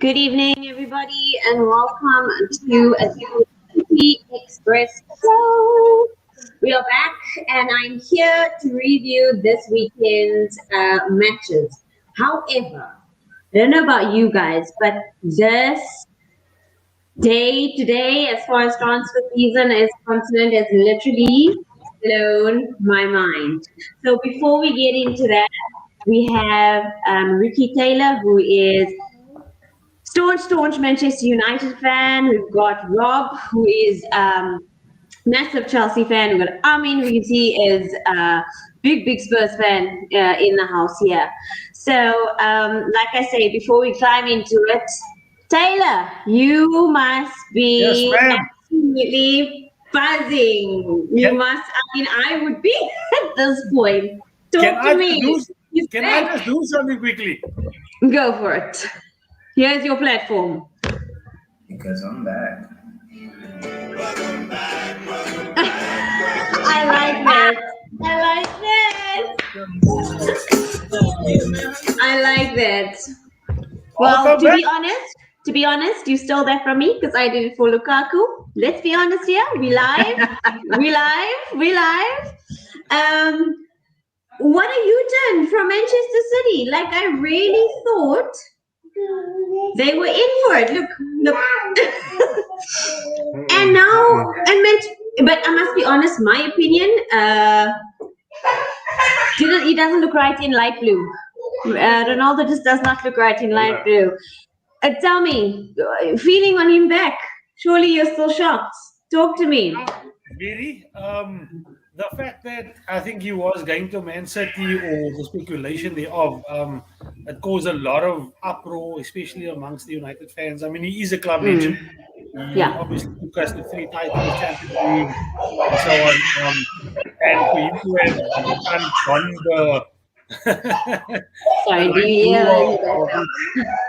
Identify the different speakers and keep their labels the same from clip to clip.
Speaker 1: Good evening, everybody, and welcome to a City Express show. We are back, and I'm here to review this weekend's matches. However, I don't know about you guys, but this day today, as far as transfer season is concerned, has literally blown my mind. So before we get into that, we have Ricky Taylor, who is staunch Manchester United fan. We've got Rob, who is massive Chelsea fan. We've got Amien, who you can see is big Spurs fan in the house here. So, like I say, before we climb into it, Taylor, you must be absolutely buzzing. You must. I mean, I would be at this point. Talk to me.
Speaker 2: Can I just do something quickly?
Speaker 1: Go for it. Here's your platform.
Speaker 3: Because I'm back.
Speaker 1: I like that. I like that. Well, to be honest, you stole that from me because I did it for Lukaku. Let's be honest here. We live. What a U-turn from Manchester City. Like, I really thought they were in for it. Look. And now, but I must be honest, my opinion, he doesn't look right in light blue. Ronaldo just does not look right in light blue. Tell me, feeling on him back, surely you're still shocked. Talk to me.
Speaker 2: Really? The fact that I think he was going to Man City, or the speculation thereof, it caused a lot of uproar, especially amongst the United fans. I mean, he is a club legend. He obviously took us to 3 titles, Champions League, and so on. And for him to have won the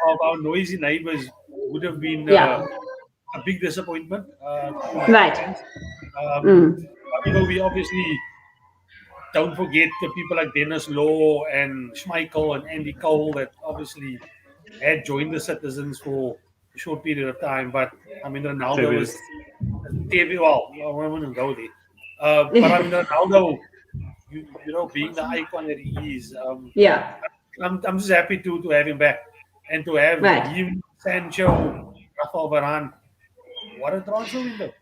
Speaker 2: of our noisy neighbours would have been a big disappointment.
Speaker 1: Right.
Speaker 2: We obviously don't forget the people like Dennis Law and Schmeichel and Andy Cole that obviously had joined the Citizens for a short period of time. But I mean, Ronaldo was well, I wouldn't go there. But I mean, Ronaldo, being the icon that he is, I'm just happy to have him back and to have him, Sancho, Rafael Varane. What a transfer window.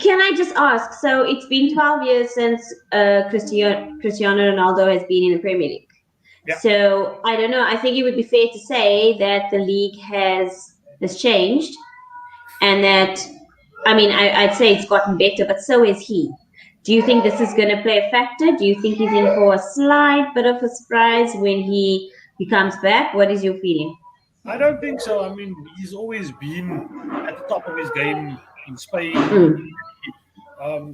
Speaker 1: Can I just ask? So it's been 12 years since Cristiano Ronaldo has been in the Premier League. Yeah. So I don't know. I think it would be fair to say that the league has changed, and that, I mean, I'd say it's gotten better, but so is he. Do you think this is going to play a factor? Do you think he's in for a slight bit of a surprise when he comes back? What is your feeling?
Speaker 2: I don't think so. I mean, he's always been at the top of his game in Spain.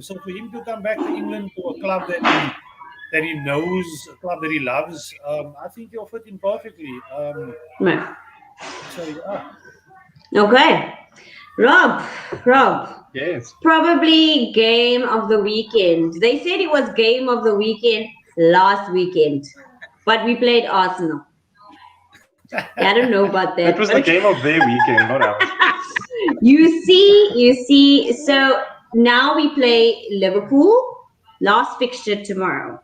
Speaker 2: So for him to come back to England, to a club that he knows, a club that he loves, I think he'll fit in perfectly.
Speaker 1: Okay. Rob.
Speaker 3: Yes.
Speaker 1: Probably game of the weekend. They said it was game of the weekend last weekend, but we played Arsenal. I don't know about that.
Speaker 3: It was the game of their weekend, not ours.
Speaker 1: You see. So now we play Liverpool. Last fixture tomorrow.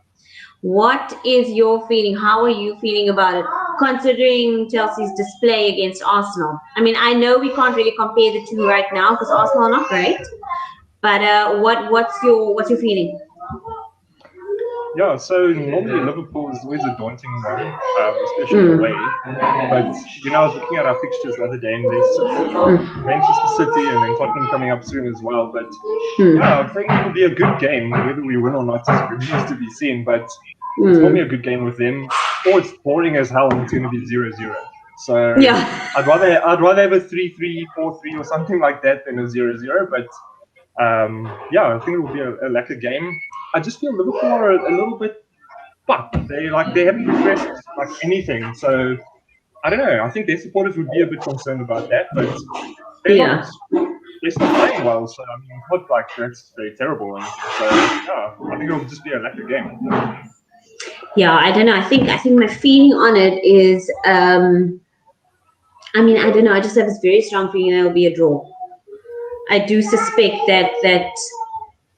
Speaker 1: What is your feeling? How are you feeling about it, considering Chelsea's display against Arsenal? I mean, I know we can't really compare the two right now because Arsenal are not great. But what's your feeling?
Speaker 3: Yeah, so normally Liverpool is always a daunting one, especially away. But I was looking at our fixtures the other day, and there's Manchester City and then Tottenham coming up soon as well. But I think it'll be a good game. Whether we win or not remains to be seen. But it's normally a good game with them. Or it's boring as hell, and it's going to be 0-0. So I'd rather have a 3-3, 4-3, or something like that than a 0-0. But I think it will be a lacquer game. I just feel Liverpool are a little bit fucked. They haven't impressed like anything. So I don't know. I think their supporters would be a bit concerned about that. But they're still playing well. So I mean, it's not like that's very terrible or anything. So I think it'll just be a lacquer game.
Speaker 1: Yeah, I don't know. I think my feeling on it is I mean, I don't know. I just have this very strong feeling there will be a draw. I do suspect that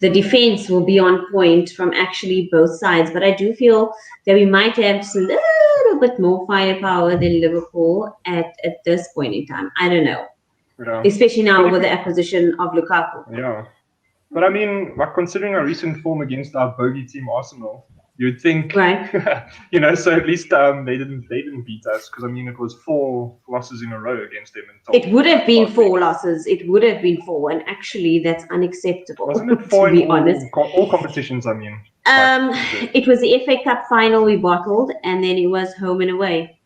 Speaker 1: the defense will be on point from actually both sides, but I do feel that we might have just a little bit more firepower than Liverpool at this point in time. I don't know,
Speaker 3: Yeah.
Speaker 1: especially now
Speaker 3: But
Speaker 1: with the acquisition of Lukaku.
Speaker 3: yeah. But I mean, like considering our recent form against our bogey team Arsenal, you'd think,
Speaker 1: Right.
Speaker 3: so at least they didn't beat us because I mean it was 4 losses in a row against them.
Speaker 1: It would have been 4 losses. It would have been 4, and actually that's unacceptable.
Speaker 3: Wasn't it 4
Speaker 1: to be
Speaker 3: in
Speaker 1: honest?
Speaker 3: all competitions? I mean,
Speaker 1: It was the FA Cup final we bottled, and then it was home and away.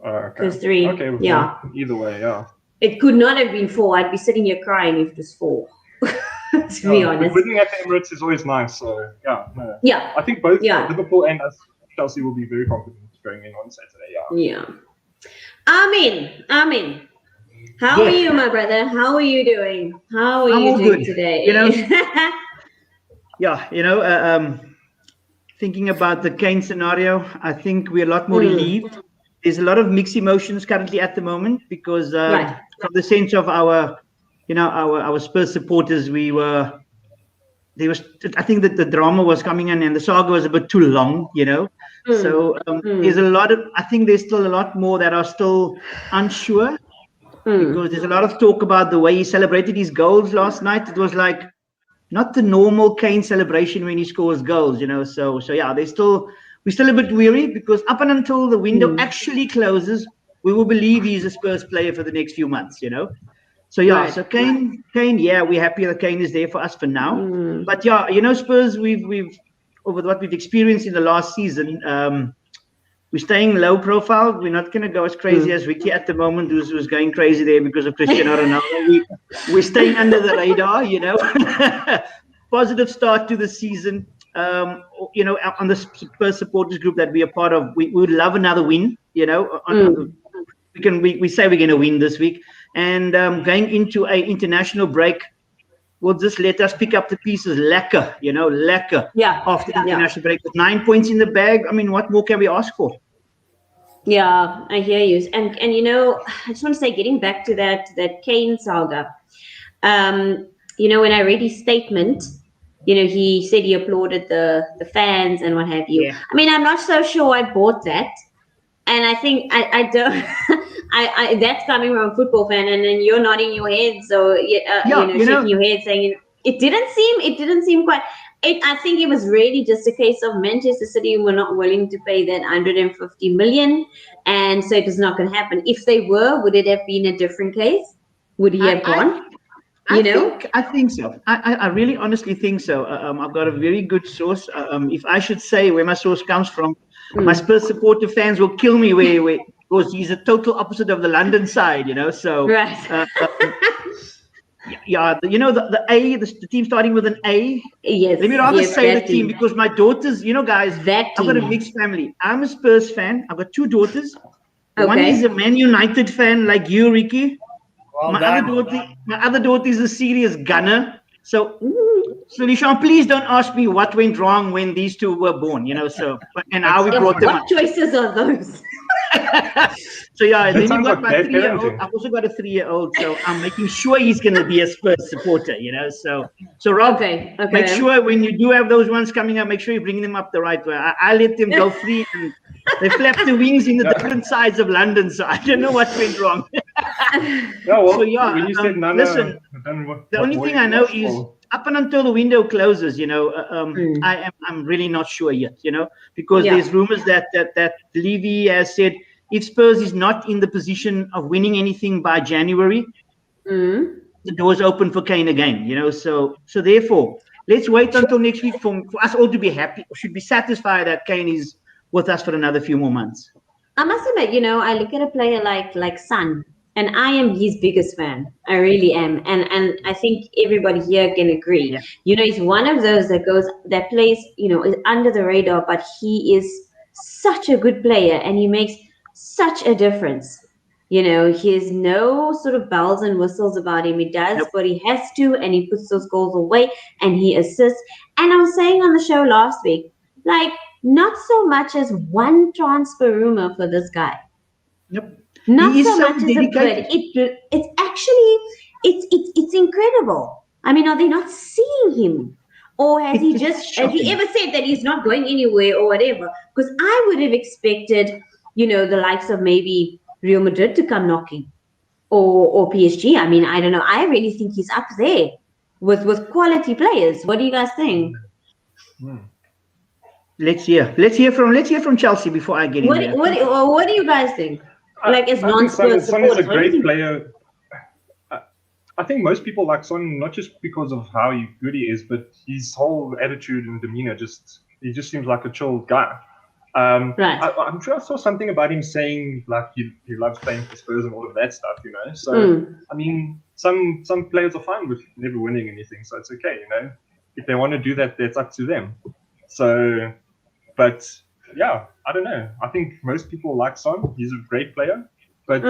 Speaker 3: Okay.
Speaker 1: It was 3.
Speaker 3: Okay. Well,
Speaker 1: yeah.
Speaker 3: Either way, yeah.
Speaker 1: It could not have been 4. I'd be sitting here crying if it was 4. to be honest.
Speaker 3: Winning at the Emirates is always nice. So yeah. No.
Speaker 1: Yeah.
Speaker 3: I think both Liverpool and us, Chelsea, will be very confident going in on Saturday. Yeah.
Speaker 1: Yeah. Amen. How are you, my brother? How are you doing? How are you doing today?
Speaker 4: Thinking about the Kane scenario, I think we're a lot more relieved. There's a lot of mixed emotions currently at the moment because from the sense of our Spurs supporters, I think that the drama was coming in and the saga was a bit too long, So there's I think there's still a lot more that are still unsure because there's a lot of talk about the way he celebrated his goals last night. It was like not the normal Kane celebration when he scores goals, So yeah, we're still a bit weary because up and until the window actually closes, we will believe he's a Spurs player for the next few months, So yeah, so Kane, yeah, we're happy that Kane is there for us for now. But yeah, Spurs, we've over what we've experienced in the last season, we're staying low profile. We're not going to go as crazy as Ricky at the moment, who's going crazy there because of Cristiano Ronaldo. We're staying under the radar, Positive start to the season. On the Spurs supporters group that we're a part of, we would love another win. We say we're going to win this week, and going into a international break will just let us pick up the pieces. Lekker. After the international break with 9 points in the bag. I mean, what more can we ask for?
Speaker 1: Yeah, I hear you. And I just want to say, getting back to that Kane saga, when I read his statement, he said he applauded the fans and what have you. Yeah. I mean, I'm not so sure I bought that. And I think I don't. I that's coming from a football fan, and then you're nodding your head, so shaking your head, saying it didn't seem quite. I think it was really just a case of Manchester City were not willing to pay that 150 million, and so it was not going to happen. If they were, would it have been a different case? Would he have gone?
Speaker 4: I think so. I really honestly think so. I've got a very good source. If I should say where my source comes from, my Spurs supporter fans will kill me because he's a total opposite of the London side, So
Speaker 1: right.
Speaker 4: The team starting with an A.
Speaker 1: Yes.
Speaker 4: Let me rather say the team because my daughters, guys, I've got a mixed family. I'm a Spurs fan. I've got 2 daughters. Okay. One is a Man United fan like you, Ricky. My other daughter is a serious gunner. So Leesharn, please don't ask me what went wrong when these 2 were born, So and how we brought them up.
Speaker 1: What choices are those?
Speaker 4: So yeah, then you got my 3-year-old. I've also got a 3-year-old, so I'm making sure he's going to be a Spurs supporter, So Rob, make sure when you do have those ones coming up, make sure you bring them up the right way. I let them go free, and they flap the wings in the different sides of London, so I don't know what went wrong.
Speaker 3: When you said
Speaker 4: listen, the only thing I know is up and until the window closes, I'm really not sure yet, because there's rumors that Levy has said if Spurs is not in the position of winning anything by January, the door's open for Kane again, So therefore, let's wait until next week for us all to be happy, should be satisfied that Kane is with us for another few more months.
Speaker 1: I must admit, I look at a player like Son, and I am his biggest fan. I really am, and I think everybody here can agree. Yeah. He's one of those that plays, under the radar, but he is such a good player, and he makes such a difference. He has no sort of bells and whistles about him. He does what he has to, and he puts those goals away, and he assists. And I was saying on the show last week, not so much as one transfer rumor for this guy.
Speaker 4: Yep.
Speaker 1: Not
Speaker 4: He is
Speaker 1: so
Speaker 4: so
Speaker 1: much as a bid.
Speaker 4: dedicated.
Speaker 1: It's actually it's incredible. I mean, are they not seeing him, or has he
Speaker 4: It's
Speaker 1: just has he
Speaker 4: shocking.
Speaker 1: ever said that he's not going anywhere or whatever? Because I would have expected, the likes of maybe Real Madrid to come knocking, or PSG. I mean, I don't know. I really think he's up there with quality players. What do you guys think?
Speaker 4: Let's hear from Chelsea before I get in
Speaker 1: What
Speaker 4: there.
Speaker 1: what do you guys think? Like as
Speaker 3: I think
Speaker 1: non-Spurs
Speaker 3: Son is a
Speaker 1: supporters, what do you
Speaker 3: great
Speaker 1: think?
Speaker 3: player. I think most people like Son not just because of how good he is, but his whole attitude and demeanor he just seems like a chill guy.
Speaker 1: Right.
Speaker 3: I'm sure I saw something about him saying like he loves playing for Spurs and all of that stuff, So I mean, some players are fine with never winning anything, so it's okay, If they want to do that, that's up to them. So, but yeah, I don't know. I think most people like Son. He's a great player, but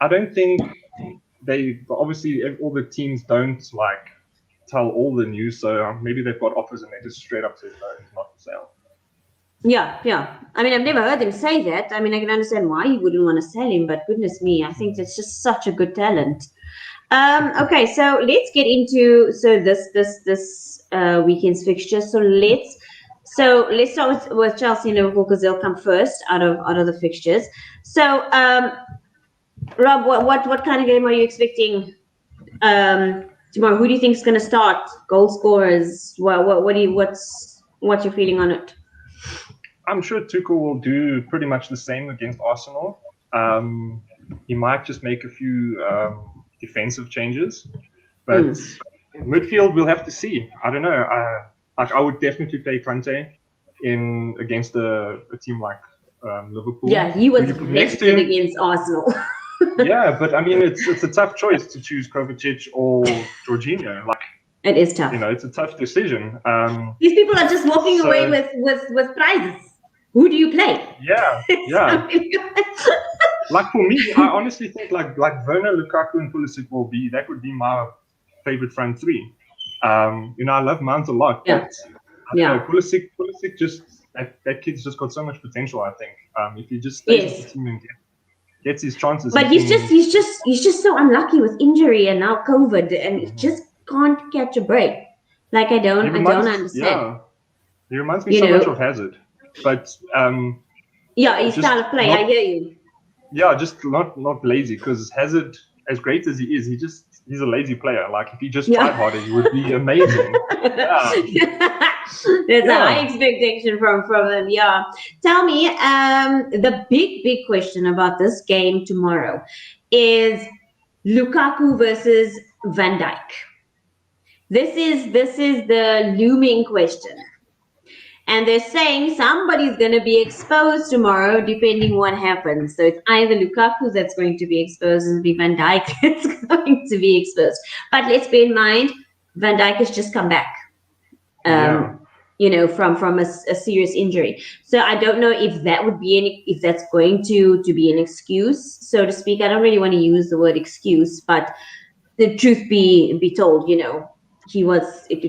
Speaker 3: I don't think obviously all the teams don't like tell all the news. So maybe they've got offers and they just straight up say no, it's not for sale.
Speaker 1: Yeah. I mean, I've never heard him say that. I mean, I can understand why you wouldn't want to sell him, but goodness me, I think that's just such a good talent. Okay, so let's get into this weekend's fixture. So let's start with Chelsea and Liverpool because they'll come first out of the fixtures. So, Rob, what kind of game are you expecting tomorrow? Who do you think is going to start? Goal scorers? What's your feeling on it?
Speaker 3: I'm sure Tuchel will do pretty much the same against Arsenal. He might just make a few defensive changes, but midfield we'll have to see. I don't know. I would definitely play Kante against a team like Liverpool.
Speaker 1: Yeah, he was vested against Arsenal.
Speaker 3: Yeah, but I mean it's a tough choice to choose Kovacic or Jorginho. Like
Speaker 1: it is tough.
Speaker 3: It's a tough decision.
Speaker 1: These people are just walking away with prizes. Who do you play?
Speaker 3: Yeah. Like for me, I honestly think like Werner, Lukaku, and Pulisic would be my favorite front three. I love Mount a lot, but Pulisic just that kid's just got so much potential. I think if he just stays with the team and gets his chances.
Speaker 1: But he's just so unlucky with injury and now COVID, and he just can't catch a break. Like I don't understand.
Speaker 3: Yeah, he reminds me so much of Hazard, but
Speaker 1: his style of play. I hear you.
Speaker 3: Yeah, just not lazy, because Hazard, as great as he is, he's a lazy player. Like if he just tried harder, he would be amazing.
Speaker 1: There's a high expectation from him. Yeah. Tell me, the big question about this game tomorrow is Lukaku versus Van Dijk. This is the looming question. And they're saying somebody's going to be exposed tomorrow, depending what happens. So it's either Lukaku that's going to be exposed, or it'll be Van Dijk that's going to be exposed. But let's bear in mind, Van Dijk has just come back, from a serious injury. So I don't know if that would be if that's going to be an excuse, so to speak. I don't really want to use the word excuse, but the truth be told, it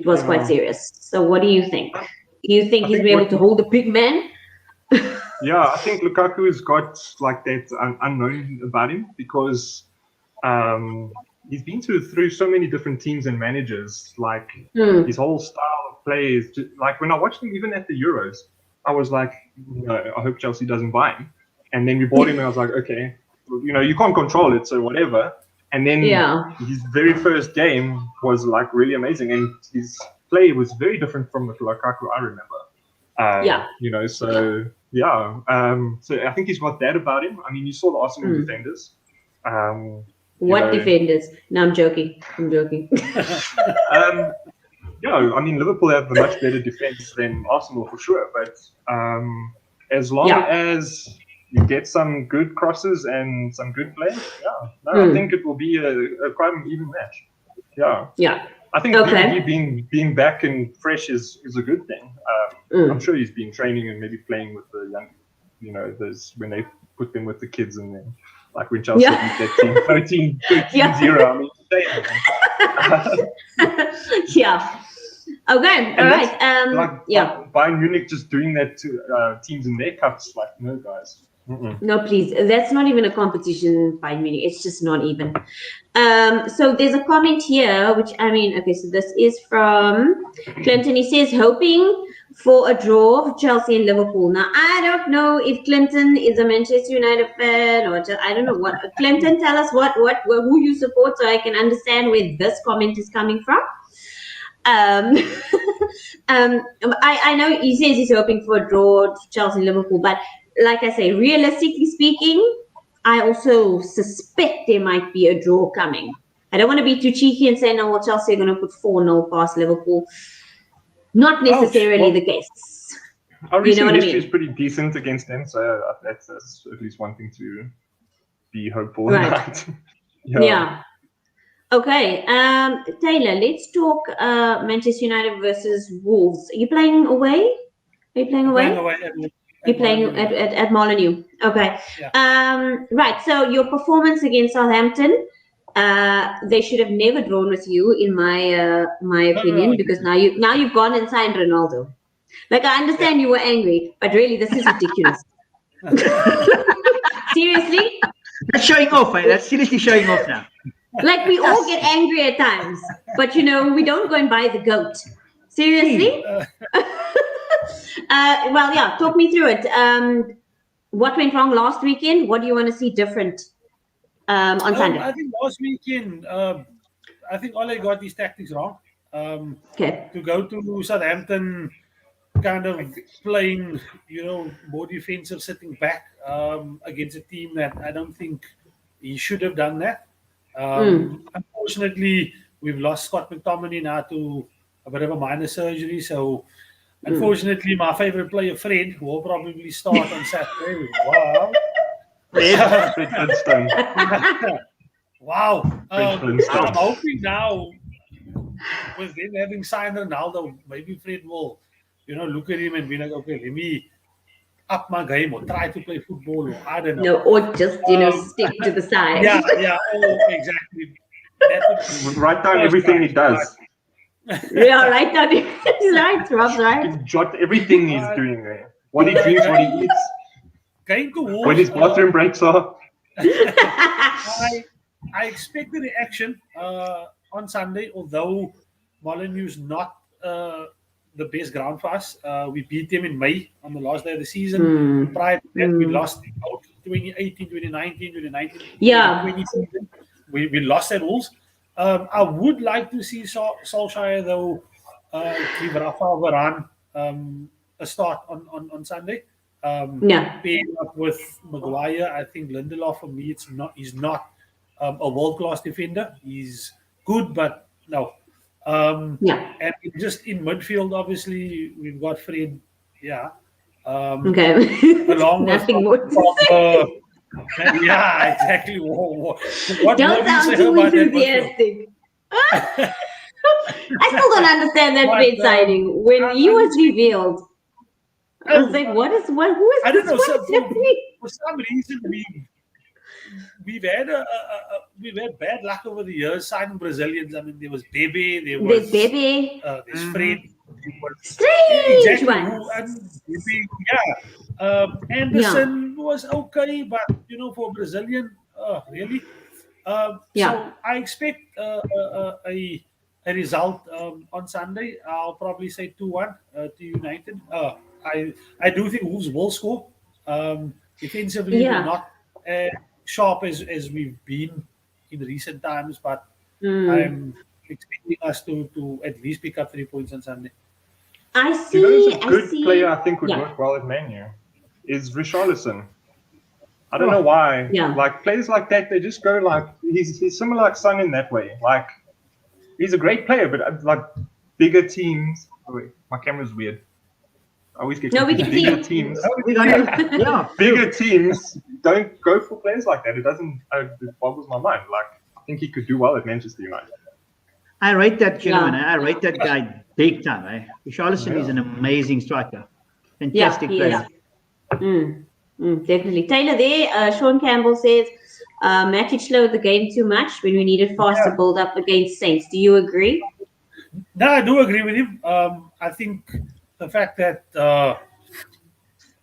Speaker 1: was quite serious. So what do you think? Do you think he's be able to hold a big man?
Speaker 3: Yeah, I think Lukaku's got like that unknown about him, because he's been through so many different teams and managers. Like his whole style of play is just, like when I watched him even at the Euros, I was like, I hope Chelsea doesn't buy him. And then we bought him, and I was like, okay, you can't control it, so whatever. And then his very first game was like really amazing, and his play was very different from the Lukaku I remember. So I think he's got that about him. I mean, you saw the Arsenal defenders.
Speaker 1: Defenders? No, I'm joking.
Speaker 3: I mean, Liverpool have a much better defense than Arsenal for sure. But as long as you get some good crosses and some good play, I think it will be a quite an even match. Yeah. I think being back and fresh is a good thing. I'm sure he's been training and maybe playing with the young, when they put them with the kids, and then like when Chelsea beat that team 13-0. I mean,
Speaker 1: yeah. Okay. All right.
Speaker 3: Bayern Munich just doing that to teams in their cups. Like, no, guys.
Speaker 1: No, please. That's not even a competition by meaning. It's just not even. So there's a comment here, which okay, so this is from Clinton. He says, hoping for a draw of Chelsea and Liverpool. Now, I don't know if Clinton is a Manchester United fan or just, I don't know what. Clinton, tell us who you support so I can understand where this comment is coming from. I know he says he's hoping for a draw, Chelsea and Liverpool, but like I say, realistically speaking, I also suspect there might be a draw coming. I don't want to be too cheeky and say, no, well, Chelsea are going to put 4-0 past Liverpool. Not necessarily the case.
Speaker 3: Our recent history is pretty decent against them, so that's at least one thing to be hopeful about.
Speaker 1: Yeah. Okay, Taylor, let's talk Manchester United versus Wolves. Are you playing away? Are you playing away? You're playing at Molineux. Okay.
Speaker 2: Yeah.
Speaker 1: Right. So your performance against Southampton, they should have never drawn with you, in my opinion, because now you've gone and signed Ronaldo. Like, I understand you were angry, but really this is ridiculous. Seriously?
Speaker 4: That's showing off, right? That's seriously showing off now.
Speaker 1: Like, we all get angry at times, but we don't go and buy the goat. Seriously? Well, yeah, talk me through it. What went wrong last weekend? What do you want to see different on Sunday?
Speaker 2: I think last weekend, I think Ole got these tactics wrong. To go to Southampton, kind of playing, more defensive, sitting back against a team that I don't think he should have done that. Unfortunately, we've lost Scott McTominay now to a bit of a minor surgery, so unfortunately, my favorite player, Fred, will probably start on Saturday. Wow.
Speaker 3: Fred Flintstone.
Speaker 2: Wow. I'm hoping now, with them having signed Ronaldo, maybe Fred will, look at him and be like, okay, let me up my game or try to play football, or I don't know.
Speaker 1: No, or just, stick to the side.
Speaker 2: Yeah, exactly.
Speaker 3: Write down everything he does.
Speaker 1: Yeah, write down. He's right, Rob's right.
Speaker 3: Jot everything he's doing there. What he drinks, what he eats.
Speaker 2: Going to Wolves,
Speaker 3: when his bathroom breaks are.
Speaker 2: I expect the reaction on Sunday, although Molineux is not the best ground for us. We beat them in May on the last day of the season. Prior to that, we lost out 2018, 2019, 2019.
Speaker 1: Yeah.
Speaker 2: 2020 season. We lost at Wolves. I would like to see Solskjaer, though, give Rafa Varane a start on Sunday. Pairing up with Maguire, I think Lindelof, for me, he's not a world-class defender. He's good, but no. And just in midfield, obviously, we've got Fred. Yeah. Along
Speaker 1: Nothing
Speaker 2: with
Speaker 1: more.
Speaker 2: Yeah, exactly. What
Speaker 1: don't sound too enthusiastic. I still don't understand that Fred signing. When he was revealed, I was like, who is
Speaker 2: I don't know.
Speaker 1: this?
Speaker 2: For some reason, we've had bad luck over the years signing Brazilians. I mean, there was Bebe, there's Fred.
Speaker 1: Strange ones.
Speaker 2: Anderson was okay, but for Brazilian, really. So I expect a result on Sunday. I'll probably say 2-1 to United. I do think Wolves will score. Defensively, we're not sharp as we've been in recent times, but I'm expecting us to at least pick up 3 points on Sunday.
Speaker 1: I see.
Speaker 3: There's a good player I think would work well at Man U is Richarlison. I don't know why. Like players like that, they just go like he's similar like Son in that way. Like he's a great player, but like bigger teams. Oh wait, my camera's weird. I always get
Speaker 1: we can
Speaker 3: bigger
Speaker 1: see
Speaker 3: teams.
Speaker 4: Bigger
Speaker 3: teams don't go for players like that. It doesn't. It boggles my mind. Like I think he could do well at Manchester United.
Speaker 4: I rate that gentleman. I rate that guy big time. Richarlison is an amazing striker. Fantastic player.
Speaker 1: Definitely. Taylor there, Sean Campbell says, Matic slowed the game too much when we needed faster build-up against Saints. Do you agree?
Speaker 2: No, I do agree with him. I think the fact that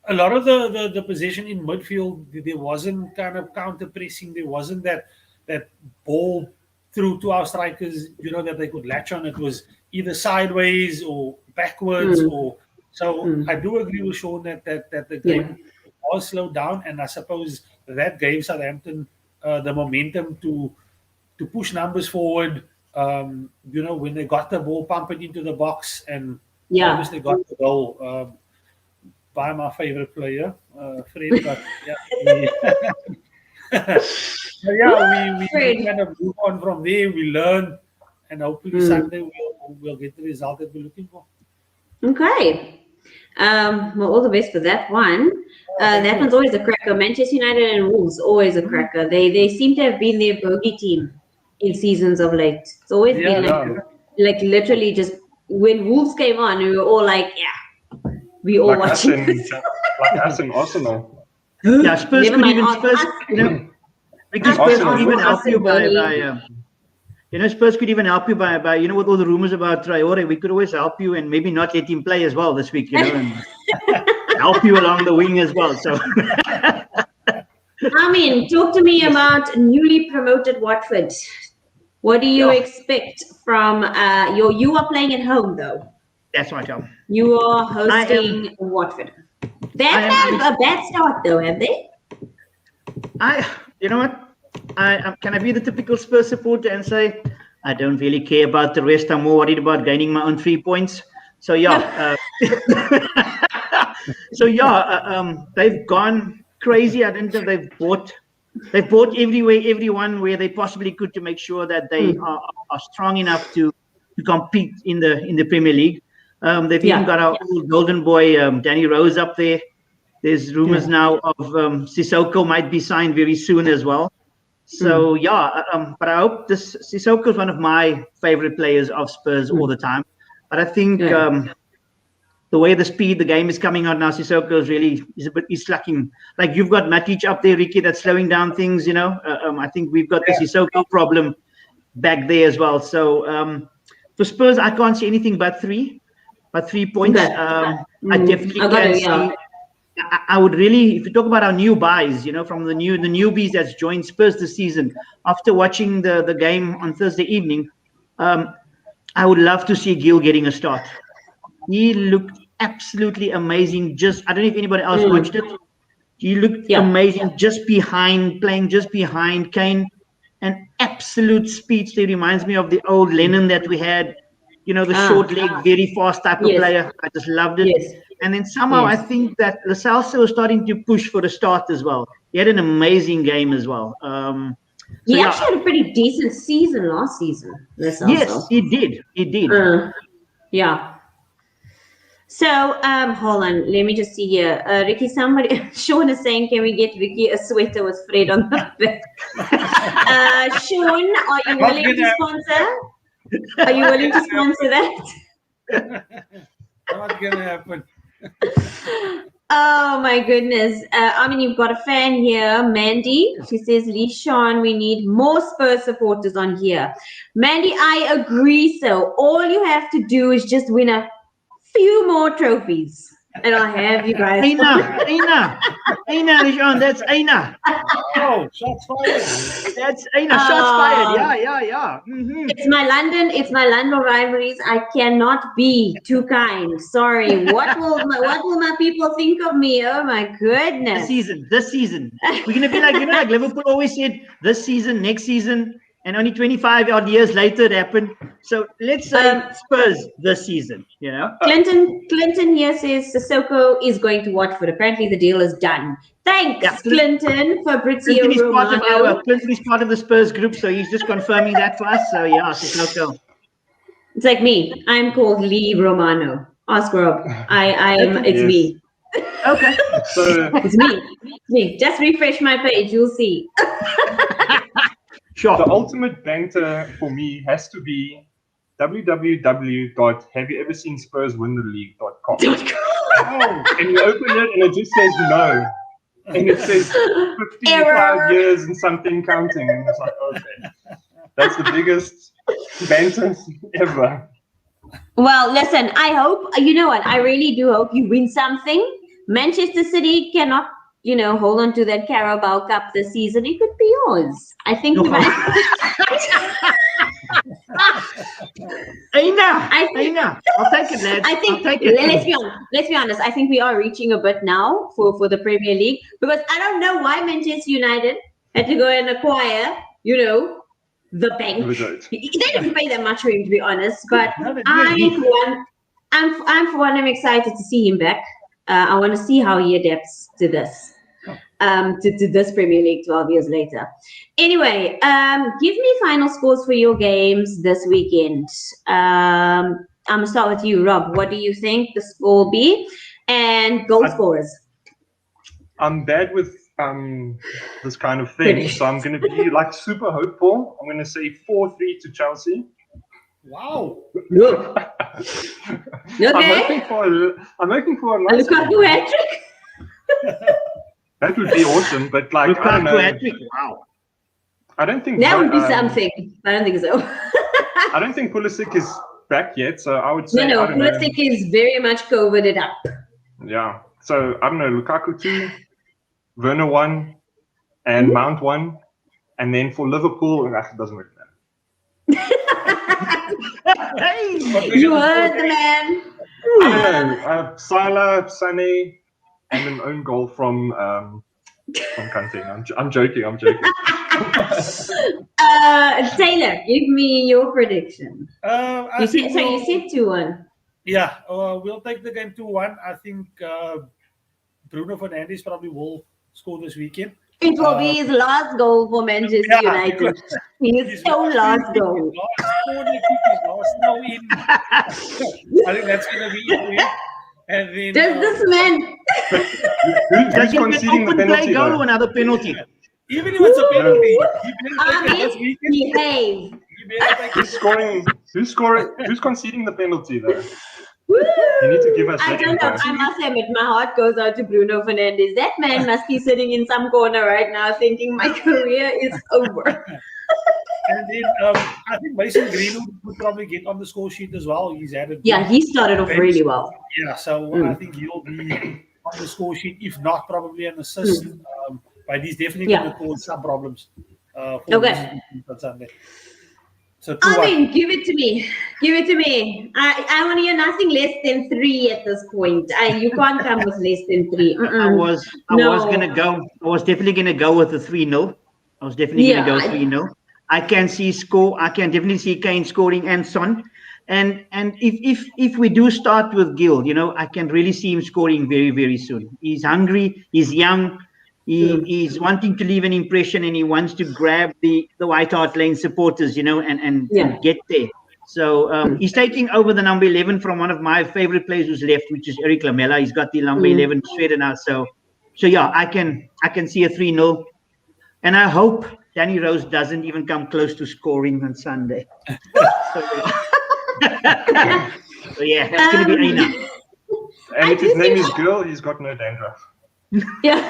Speaker 2: a lot of the position in midfield, there wasn't kind of counter pressing. There wasn't that ball through to our strikers, that they could latch on. It was either sideways or backwards, or so. I do agree with Sean that the game was slowed down, and I suppose that gave Southampton the momentum to push numbers forward. When they got the ball, pump it into the box, and obviously got the goal. By my favorite player, Fred. But we kind of move on from there. We learn, and hopefully Sunday we'll get the result that we're looking for.
Speaker 1: Okay. Well, all the best for that one. That one's always a cracker. Manchester United and Wolves, always a cracker. They seem to have been their bogey team in seasons of late. It's always been like literally just when Wolves came on, we were all like, we all watching this.
Speaker 3: Like us in Arsenal.
Speaker 4: Yeah, Spurs could even Spurs could even help you by Spurs could even help you by with all the rumors about Traore. We could always help you and maybe not let him play as well this week, and help you along the wing as well. So
Speaker 1: Amien, talk to me about newly promoted Watford. What do you expect from you are playing at home though?
Speaker 4: That's my job.
Speaker 1: You are hosting Watford. They haven't had a bad start though, have they?
Speaker 4: You know what? Can I be the typical Spurs supporter and say I don't really care about the rest. I'm more worried about gaining my own 3 points. So they've gone crazy. I don't think they've bought everyone where they possibly could to make sure that they are strong enough to compete in the Premier League. They've even got our old golden boy Danny Rose up there. There's rumors now of Sissoko might be signed very soon as well. So but I hope Sissoko is one of my favorite players of Spurs all the time. But I think the way the game is coming out now, Sissoko is slacking. Like you've got Matic up there, Ricky, that's slowing down things. I think we've got the Sissoko problem back there as well. So for Spurs, I can't see anything but 3 points. I definitely can see. I would really, if you talk about our new buys, from the newbies that's joined Spurs this season, after watching the game on Thursday evening, I would love to see Gil getting a start. He looked absolutely amazing. I don't know if anybody else watched it. He looked amazing, playing just behind Kane. An absolute speed. He reminds me of the old Lennon that we had. The short leg, very fast type of player. I just loved it. Yes. And then somehow I think that Lo Celso was starting to push for the start as well. He had an amazing game as well.
Speaker 1: He actually had a pretty decent season last season.
Speaker 4: Yes, he did. He did.
Speaker 1: So, hold on. Let me just see here. Ricky, Sean is saying, can we get Ricky a sweater with Fred on the back? Sean, are you willing to sponsor? Are you willing to sponsor that?
Speaker 2: Not gonna happen.
Speaker 1: Oh my goodness. You've got a fan here, Mandy. She says, Leesharn, we need more Spurs supporters on here. Mandy, I agree. So all you have to do is just win a few more trophies. And I'll have you guys.
Speaker 4: Aina, Leesharn, that's Aina.
Speaker 2: Oh, shots fired.
Speaker 4: That's Aina, shots fired. Yeah. Mm-hmm.
Speaker 1: It's my London rivalries. I cannot be too kind. Sorry. What will my people think of me? Oh my goodness.
Speaker 4: This season. We're gonna be like Liverpool always said, this season, next season. And only 25 odd years later it happened. So let's say Spurs this season,
Speaker 1: Clinton here says Sissoko is going to Watford. Apparently the deal is done. Thanks, Clinton, for Fabrizio Romano.
Speaker 4: Clinton is part of the Spurs group, so he's just confirming that for us. So Sissoko.
Speaker 1: It's like me. I'm called Lee Romano. Ask Rob. It's me.
Speaker 4: Okay.
Speaker 3: So
Speaker 1: it's me. Just refresh my page, you'll see.
Speaker 3: Sure. The ultimate banter for me has to be www.haveyoueverseenSpursWinTheLeague.com. And you open it and it just says no. And it says 55 years and something counting. And it's like, okay. That's the biggest banter ever.
Speaker 1: Well, listen, I hope, you know what? I really do hope you win something. Manchester City cannot, hold on to that Carabao Cup this season, it could be yours. I think
Speaker 4: No. Aina, I'll take it, lads.
Speaker 1: I think
Speaker 4: I'll take it.
Speaker 1: let's be honest. I think we are reaching a bit now for the Premier League, because I don't know why Manchester United had to go and acquire, the bank. They didn't pay that much for him, to be honest. But I'm for one, I'm excited to see him back. I want to see how he adapts to this. To this Premier League 12 years later. Anyway, give me final scores for your games this weekend. I'm going to start with you, Rob. What do you think the score will be? And goal scorers.
Speaker 3: I'm bad with this kind of thing, so I'm going to be like super hopeful. I'm going to say 4-3 to Chelsea.
Speaker 2: Wow.
Speaker 1: Look. Okay.
Speaker 3: I'm hoping for a nice
Speaker 1: Lukaku hat-trick.
Speaker 3: That would be awesome, but like, I don't know.
Speaker 4: Wow.
Speaker 3: I don't think
Speaker 1: that would be something. I don't think so.
Speaker 3: I don't think Pulisic is back yet, so I would say
Speaker 1: No, Pulisic is very much COVIDed up.
Speaker 3: Yeah, so I don't know, Lukaku 2, Werner 1, and Mount 1, and then for Liverpool, it doesn't really matter.
Speaker 1: You heard the man.
Speaker 3: I don't know, Salah, Sané, and an own goal from Kante. I'm joking.
Speaker 1: Taylor, give me your prediction. You said 2-1.
Speaker 2: Yeah, we'll take the game 2-1. I think Bruno Fernandes probably will score this weekend.
Speaker 1: It will be his last goal for Manchester United. His last goal.
Speaker 2: I think that's going to be it. And then,
Speaker 1: does this man...
Speaker 3: Who's conceding the penalty?
Speaker 4: Goal or another penalty?
Speaker 2: Even if it's a penalty,
Speaker 1: behave.
Speaker 3: Who's conceding the penalty though? You need to give us.
Speaker 1: I don't know. I must admit, my heart goes out to Bruno Fernandes. That man must be sitting in some corner right now, thinking my career is over.
Speaker 2: And then I think Mason Greenwood would probably get on the score sheet as well. He's had a
Speaker 1: he started off really well.
Speaker 2: Yeah, so I think he'll be on the score sheet. If not, probably an assist. But he's definitely going to cause some problems.
Speaker 1: Okay.
Speaker 2: On Sunday. So
Speaker 1: give it to me. I want to hear nothing less than 3 at this point. You can't come with less than 3.
Speaker 4: I was definitely gonna go with the 3-0. I was definitely gonna go 3-0. I can definitely see Kane scoring and Son. And if we do start with Gil, I can really see him scoring very, very soon. He's hungry, he's young. He's wanting to leave an impression, and he wants to grab the White Hart Lane supporters, and get there. So he's taking over the number 11 from one of my favorite players who's left, which is Eric Lamela. He's got the number 11 shredder now. So yeah, I can see a 3-0, and I hope Danny Rose doesn't even come close to scoring on Sunday. So yeah, that's going to be Aina.
Speaker 3: And if his name is Girl, he's got no dandruff.
Speaker 1: Yeah.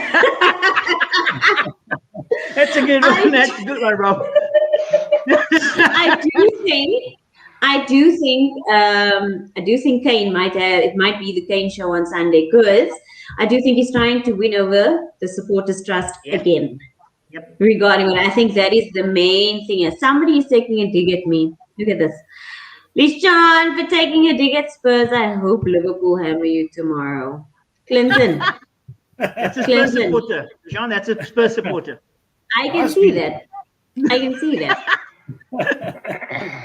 Speaker 4: That's a good one. That's a good one, Rob.
Speaker 1: I do think Kane might be the Kane show on Sunday, because I do think he's trying to win over the supporters' trust again.
Speaker 4: Yep.
Speaker 1: Regarding what I think that is the main thing. Somebody is taking a dig at me. Look at this. Leesharn for taking a dig at Spurs. I hope Liverpool hammer you tomorrow. Clinton.
Speaker 4: That's a Spurs supporter. Jean, that's a Spurs supporter.
Speaker 1: I can see that.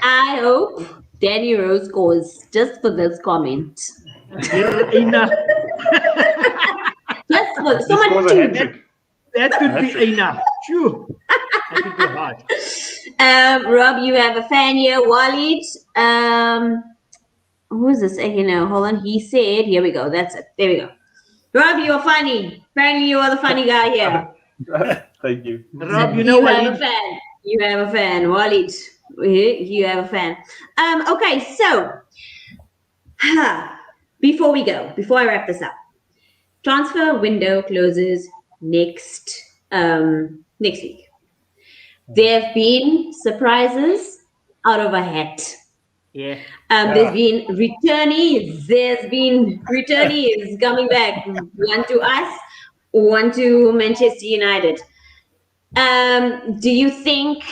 Speaker 1: I hope Danny Rose scores just for this comment.
Speaker 4: Enough.
Speaker 1: Just for someone to...
Speaker 4: That could be enough. Sure. That could be hard.
Speaker 1: Rob, you have a fan here. Walid. Who is this? Hold on. He said, here we go. That's it. There we go. Rob, you're funny. Apparently, you are the funny guy here.
Speaker 3: Thank you.
Speaker 4: Rob,
Speaker 1: you have a fan. You have a fan. Walid, you have a fan. Okay, so before I wrap this up, transfer window closes next week. There have been surprises out of a hat.
Speaker 4: Yeah.
Speaker 1: There's been returnees. Coming back. One to us, one to Manchester United. Do you think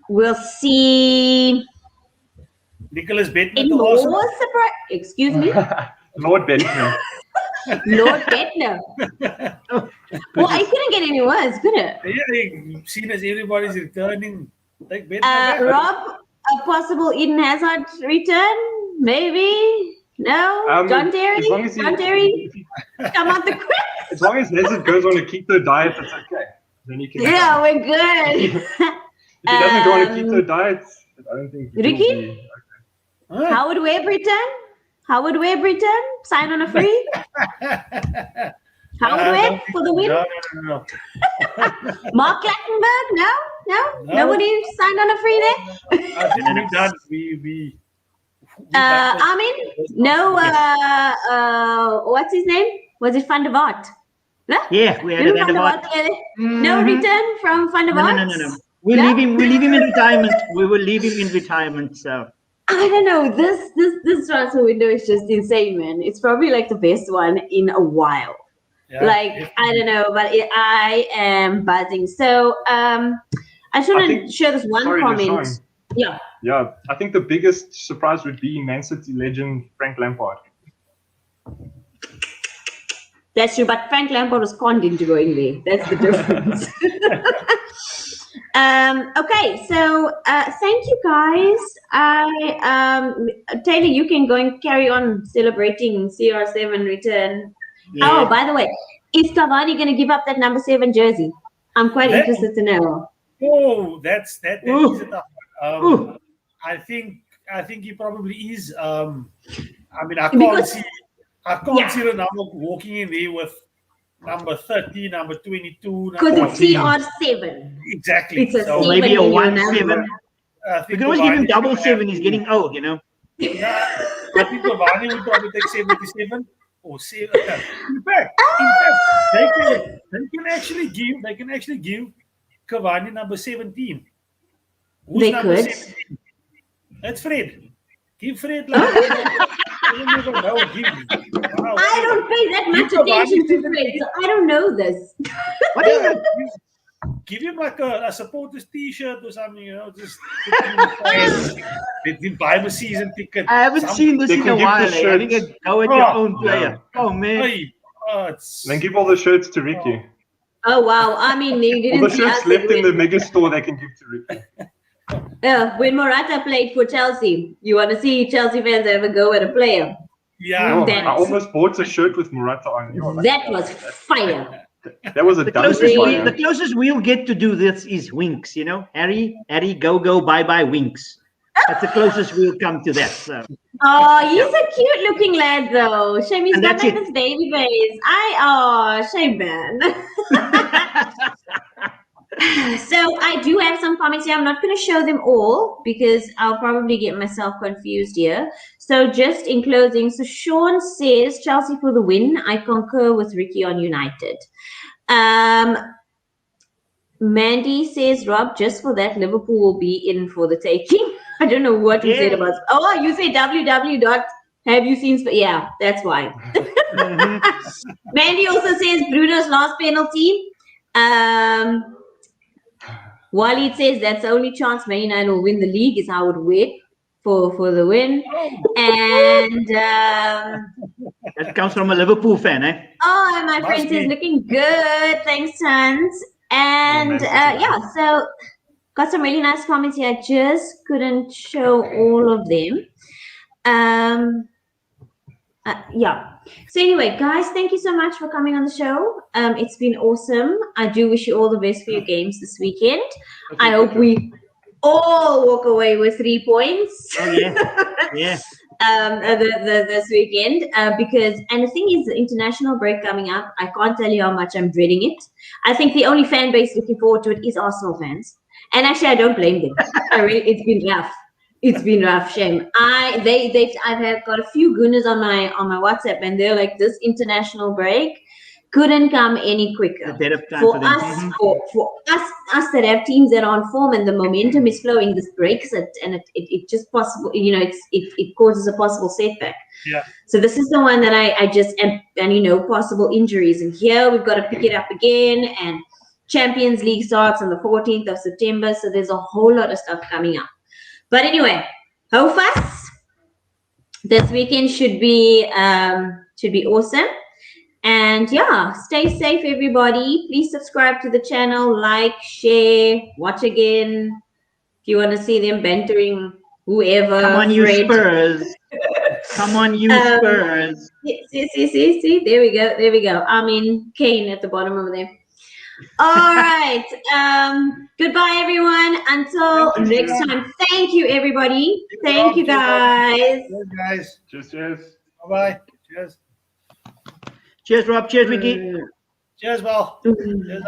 Speaker 1: we'll see
Speaker 2: Nicholas Bentner
Speaker 1: any
Speaker 2: to Arsenal.
Speaker 1: more surprise? Excuse me,
Speaker 3: Lord Bentner.
Speaker 1: Lord Bentner. Well, I couldn't get any worse, could it?
Speaker 2: Yeah, seen as everybody's returning. Take Bentner back.
Speaker 1: Rob, a possible Eden Hazard return? Maybe? No? John Terry?
Speaker 3: As long as
Speaker 1: John Terry? Come out the quick.
Speaker 3: As long as Hazard goes on a keto diet, it's okay. Then he can.
Speaker 1: Yeah, we're good.
Speaker 3: If he doesn't go on a keto diet, I don't think.
Speaker 1: Ricky? Howard Webb return? Howard Webb return? Sign on a free? Howard Webb for the win?
Speaker 2: No.
Speaker 1: Mark Clattenburg? No? Nobody signed on a free there?
Speaker 2: I think we're done. We
Speaker 1: Amien? No, what's his name? Was it Van der Vaart? No?
Speaker 4: Yeah, we had a Van der Vaart.
Speaker 1: No return from Van der Vaart?
Speaker 4: No. We leave him in retirement. We will leave him in retirement. So
Speaker 1: I don't know. This transfer window is just insane, man. It's probably like the best one in a while.
Speaker 2: Yeah,
Speaker 1: I don't know, but I am buzzing. So I shouldn't share this one comment.
Speaker 3: Leesharn. Yeah, I think the biggest surprise would be Man City legend Frank Lampard.
Speaker 1: That's true, but Frank Lampard was conned into going there. That's the difference. Okay, so thank you guys. Taylor, you can go and carry on celebrating CR7 return. Yeah. Oh, by the way, is Cavani going to give up that number 7 jersey? I'm quite interested to know.
Speaker 2: Oh, that is a tough one. I think he probably is. I mean, I can't see Ronaldo walking in there with number 30, number 22,
Speaker 1: because it's CR7.
Speaker 2: Exactly.
Speaker 1: It's
Speaker 4: so maybe a 1-7. We can always give him double 7. He's getting old, you know.
Speaker 2: I think Cavani would probably take 77 or 7. In fact, they can actually give Cavani number 17. Who's
Speaker 1: they
Speaker 2: number
Speaker 1: could.
Speaker 2: 17? That's Fred. Give Fred I
Speaker 1: don't pay that much attention to Fred, so I don't know this.
Speaker 2: What is it? Give him like a supporters t-shirt or something, you know, just buy him a season ticket.
Speaker 4: I haven't seen this in a while. I think go with your own player. Yeah. Oh man.
Speaker 3: Then give all the shirts to Ricky.
Speaker 1: Oh wow. I mean, they didn't
Speaker 3: all the shirts left in the mega store they can give to Ricky.
Speaker 1: When Morata played for Chelsea, you want to see Chelsea fans ever go at a player?
Speaker 2: Yeah.
Speaker 3: I almost bought a shirt with Morata on.
Speaker 1: That was fire.
Speaker 3: That was
Speaker 4: the closest we'll get to do this is Winks, you know. Harry, go, bye, Winks. That's the closest we'll come to that. So.
Speaker 1: Oh, he's a cute looking lad though. Shame he's got like this baby face. Shame man. So I do have some comments here. I'm not going to show them all because I'll probably get myself confused here. So just in closing, so Sean says Chelsea for the win. I concur with Ricky on United. Mandy says, Rob, just for that, Liverpool will be in for the taking. I don't know what you said about. Oh, you say www.have you seen? Yeah, that's why. Mandy also says Bruno's last penalty. Walid says that's the only chance Man United will win the league is Howard Webb for the win. And
Speaker 4: that comes from a Liverpool fan, eh?
Speaker 1: Oh, my friend says looking good. Thanks, Hans. And so got some really nice comments here. I just couldn't show all of them. So anyway, guys, thank you so much for coming on the show. It's been awesome. I do wish you all the best for your games this weekend. Okay, I hope we all walk away with 3 points.
Speaker 4: Oh yeah.
Speaker 1: This weekend because the thing is the international break coming up. I can't tell you how much I'm dreading it. I think the only fan base looking forward to it is Arsenal fans, and actually I don't blame them. It's been rough. It's been rough, shame. I've got a few gooners on my WhatsApp, and they're like, this international break couldn't come any quicker
Speaker 4: a bit of time
Speaker 1: for us. For us, us that have teams that are on form and the momentum is flowing, this breaks it, and it just possible, it causes a possible setback.
Speaker 2: Yeah.
Speaker 1: So this is the one that I just and possible injuries, and here we've got to pick it up again, and Champions League starts on the 14th of September, so there's a whole lot of stuff coming up. But anyway, Hofus this weekend should be awesome. And yeah, stay safe, everybody. Please subscribe to the channel, like, share, watch again. If you want to see them bantering whoever.
Speaker 4: Come on, you
Speaker 1: Fred.
Speaker 4: Spurs. Come on, you Spurs.
Speaker 1: See. There we go. I mean, Kane at the bottom over there. All right. Goodbye, everyone. Until next time. Thank you, everybody. Thank you, guys.
Speaker 2: Guys.
Speaker 3: Cheers.
Speaker 2: Bye-bye. Cheers.
Speaker 4: Cheers, Rob. Cheers, Vicky.
Speaker 2: Cheers, Val. Cheers,